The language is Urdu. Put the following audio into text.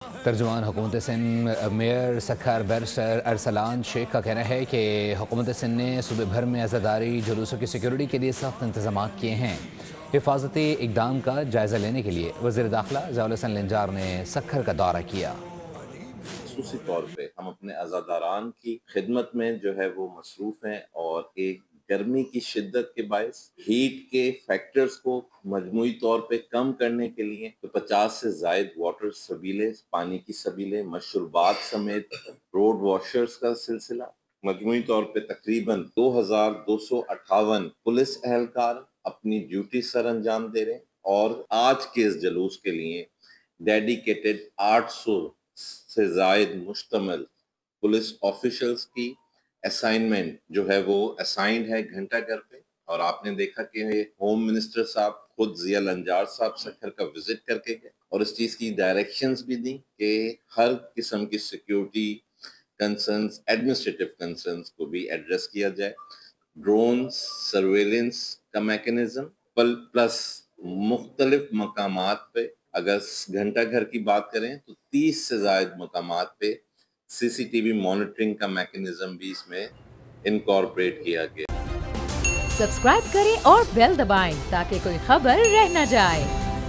ترجمان حکومت سندھ میئر سکھر بیرسٹر ارسلان شیخ کا کہنا ہے کہ حکومت سندھ نے صوبے بھر میں عزاداری جلوسوں کی سیکیورٹی کے لیے سخت انتظامات کیے ہیں۔ حفاظتی اقدام کا جائزہ لینے کے لیے وزیر داخلہ ضیاء الحسن لنجار نے سکھر کا دورہ کیا۔ خصوصی طور پہ ہم اپنے عزاداران کی خدمت میں جو ہے وہ مصروف ہیں، اور ایک گرمی کی شدت کے باعث ہیٹ کے فیکٹرز کو مجموعی طور پہ کم کرنے کے لیے 50 سے زائد واٹر سبیلے، پانی کی سبیلے، مشروبات سمیت روڈ واشرز کا سلسلہ، مجموعی طور پہ تقریباً 2258 پولیس اہلکار اپنی ڈیوٹی سر انجام دے رہے ہیں، اور آج کے اس جلوس کے لیے ڈیڈیکیٹڈ 800 سے زائد مشتمل پولیس آفیشلز کی اسائنمنٹ جو ہے وہ اسائنڈ ہے گھنٹہ گھر پہ۔ اور آپ نے دیکھا کہ ہوم منسٹر صاحب خود ضیاء لنجار صاحب سکھر کا وزٹ کر کے گئے، اور اس چیز کی ڈائریکشنز بھی دی کہ ہر قسم کی سیکیورٹی کنسرنز، ایڈمنسٹریٹو کنسرنز کو بھی ایڈریس کیا جائے۔ ڈرون سرویلنس کا میکنزم پلس مختلف مقامات پہ، اگر گھنٹہ گھر کی بات کریں تو 30 سے زائد مقامات پہ سی سی ٹی وی مانیٹرنگ کا میکنزم بھی اس میں انکارپوریٹ کیا گیا۔ سبسکرائب کریں اور بیل دبائیں تاکہ کوئی خبر رہ نہ جائے۔